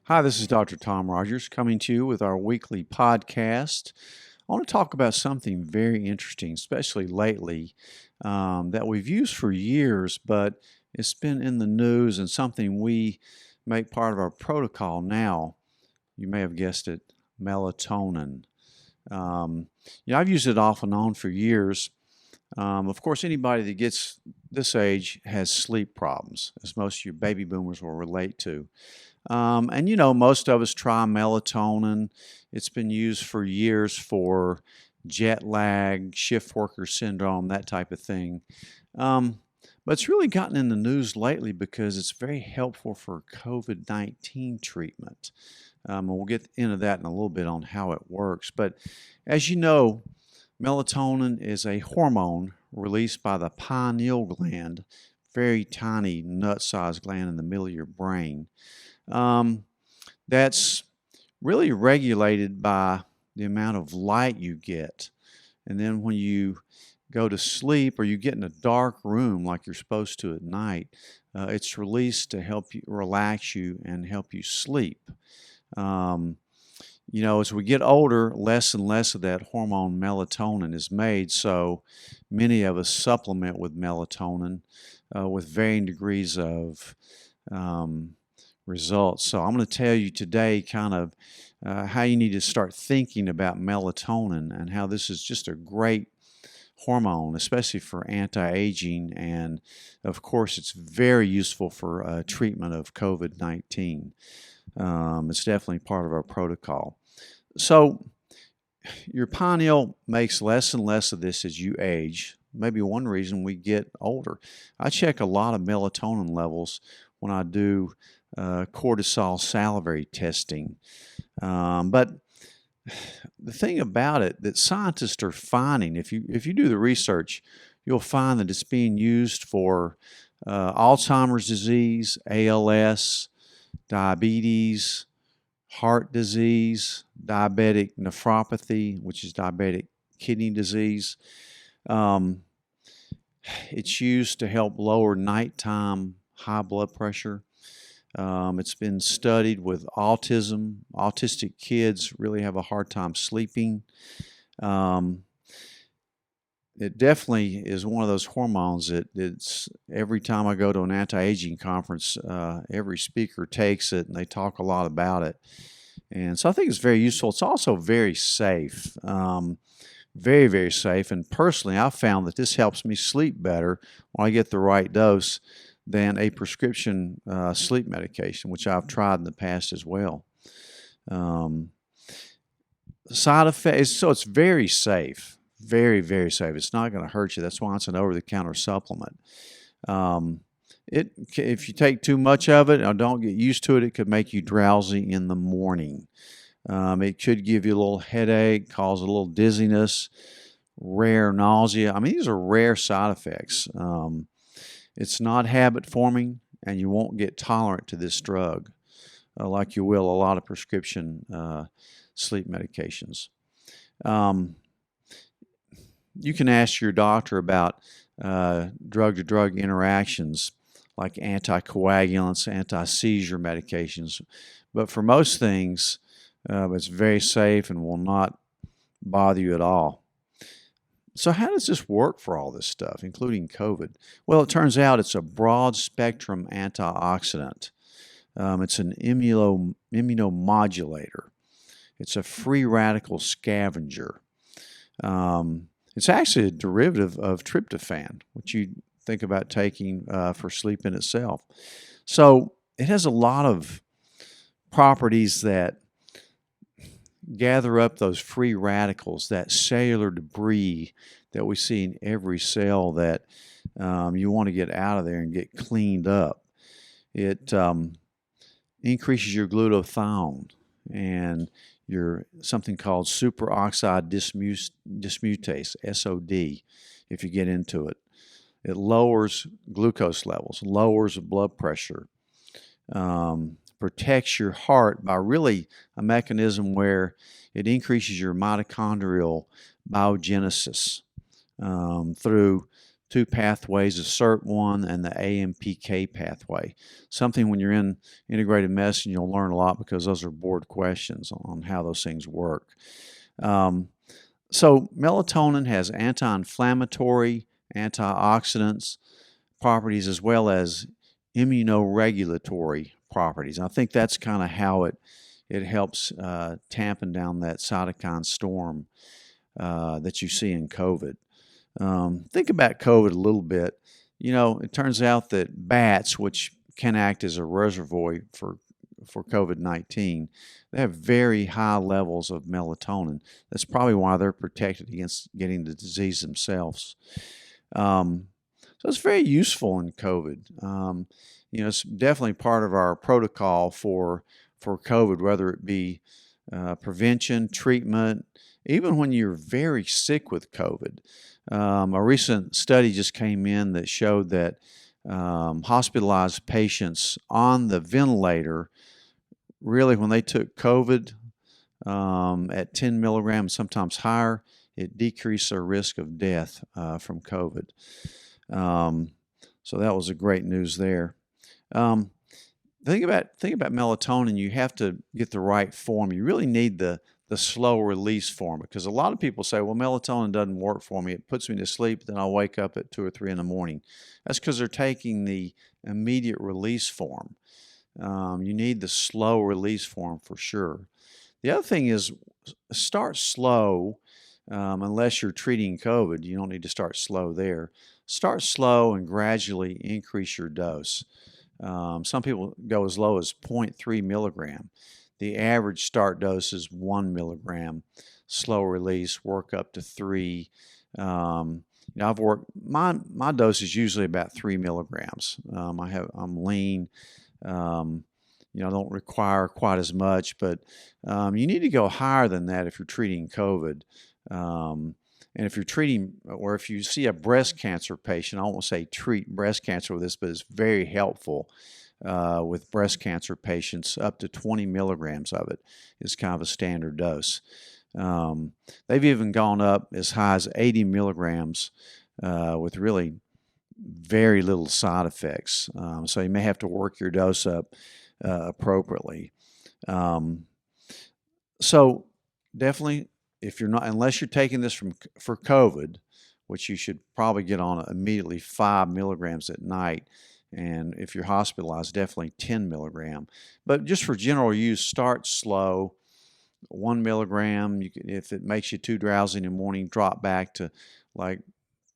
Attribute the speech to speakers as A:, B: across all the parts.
A: Hi, this is Dr. Tom Rogers coming to you with our weekly podcast. I want to talk about something very interesting, especially lately, that we've used for years, but it's been in the news and something we make part of our protocol now. You may have guessed it, melatonin. Um, I've used it off and on for years. Of course, anybody that gets this age has sleep problems, as most of your baby boomers will relate to. Most of us try melatonin. It's been used for years for jet lag, shift worker syndrome, that type of thing. Um, but it's really gotten in the news lately because it's very helpful for COVID-19 treatment. And we'll get into that in a little bit on how it works. But as you know, melatonin is a hormone released by the pineal gland, very tiny nut-sized gland in the middle of your brain. Um, that's really regulated by the amount of light you get. And then when you go to sleep or you get in a dark room like you're supposed to at night, it's released to help you relax you and help you sleep. Um, as we get older, less and less of that hormone melatonin is made, so many of us supplement with melatonin with varying degrees of um, results. So I'm going to tell you today kind of how you need to start thinking about melatonin and how this is just a great hormone, especially for anti-aging, and of course it's very useful for treatment of COVID-19. It's definitely part of our protocol. So your pineal makes less and less of this as you age. Maybe one reason we get older. I check a lot of melatonin levels when I do cortisol salivary testing. But the thing about it that scientists are finding, if you do the research, you'll find that it's being used for Alzheimer's disease, ALS, diabetes, heart disease, diabetic nephropathy, which is diabetic kidney disease. Um, it's used to help lower nighttime high blood pressure. It's been studied with autism. Autistic kids really have a hard time sleeping. Um, it definitely is one of those hormones that it's every time I go to an anti-aging conference, every speaker takes it and they talk a lot about it. And so I think it's very useful. It's also very safe, very, very safe. And personally, I've found that this helps me sleep better when I get the right dose than a prescription sleep medication, which I've tried in the past as well. Um, Side effects, so it's very safe, very, very safe. It's not going to hurt you. That's why it's an over-the-counter supplement. Um, if you take too much of it or don't get used to it, it could make you drowsy in the morning. It could give you a little headache, cause a little dizziness, rare nausea. I mean, these are rare side effects. It's not habit forming, and you won't get tolerant to this drug like you will a lot of prescription sleep medications. Um, you can ask your doctor about drug-to-drug interactions like anticoagulants, anti-seizure medications. But for most things, it's very safe and will not bother you at all. So how does this work for all this stuff, including COVID? Well, it turns out it's a broad-spectrum antioxidant. It's an immunomodulator. It's a free radical scavenger. It's actually a derivative of tryptophan, which you think about taking for sleep in itself. So it has a lot of properties that gather up those free radicals, that cellular debris that we see in every cell that you want to get out of there and get cleaned up. It increases your glutathione and your something called superoxide dismutase, SOD, if you get into it. It lowers glucose levels, lowers blood pressure, protects your heart by really a mechanism where it increases your mitochondrial biogenesis through two pathways, the SIRT1 and the AMPK pathway. Something when you're in integrated medicine, you'll learn a lot because those are board questions on how those things work. So melatonin has anti-inflammatory, antioxidants properties, as well as immunoregulatory properties. I think that's kind of how it helps tamping down that cytokine storm that you see in COVID. Think about COVID a little bit. It turns out that bats, which can act as a reservoir for COVID-19, they have very high levels of melatonin. That's probably why they're protected against getting the disease themselves. So it's very useful in COVID. It's definitely part of our protocol for COVID, whether it be prevention, treatment, even when you're very sick with COVID. A recent study just came in that showed that hospitalized patients on the ventilator, really when they took COVID at 10 milligrams, sometimes higher, it decreased their risk of death from COVID. So that was a great news there. Think about melatonin. You have to get the right form. You really need the slow release form, because a lot of people say, well, melatonin doesn't work for me. It puts me to sleep, then I'll wake up at 2 or 3 in the morning. That's because they're taking the immediate release form. You need the slow release form for sure. The other thing is start slow. Unless you're treating COVID, you don't need to start slow there. Start slow and gradually increase your dose. Some people go as low as 0.3 milligram. The average start dose is 1 milligram. Slow release, work up to 3. I've worked, my dose is usually about 3 milligrams. I'm lean. I don't require quite as much, but you need to go higher than that if you're treating COVID. And if you're treating, or if you see a breast cancer patient, I won't say treat breast cancer with this, but it's very helpful with breast cancer patients. Up to 20 milligrams of it is kind of a standard dose. They've even gone up as high as 80 milligrams with really very little side effects. So you may have to work your dose up appropriately. So definitely, if you're not, unless you're taking this for COVID, which you should probably get on immediately 5 milligrams at night, and if you're hospitalized, definitely 10 milligram. But just for general use, start slow. 1 milligram. If it makes you too drowsy in the morning, drop back to like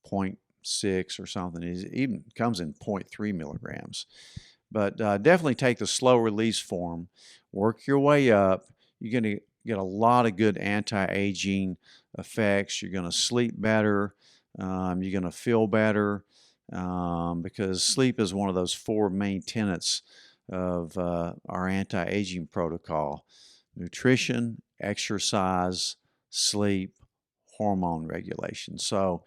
A: 0.6 or something. It even comes in 0.3 milligrams. But definitely take the slow release form. Work your way up. You're going to get a lot of good anti-aging effects. You're going to sleep better. You're going to feel better because sleep is one of those 4 main tenets of our anti-aging protocol: nutrition, exercise, sleep, hormone regulation. So,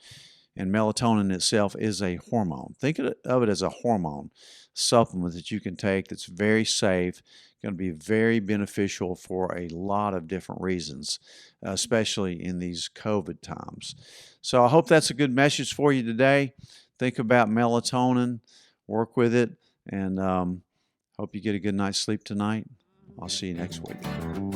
A: and melatonin itself is a hormone. Think of it as a hormone supplement that you can take that's very safe, going to be very beneficial for a lot of different reasons, especially in these COVID times. So I hope that's a good message for you today. Think about melatonin, work with it, and hope you get a good night's sleep tonight. I'll see you next week.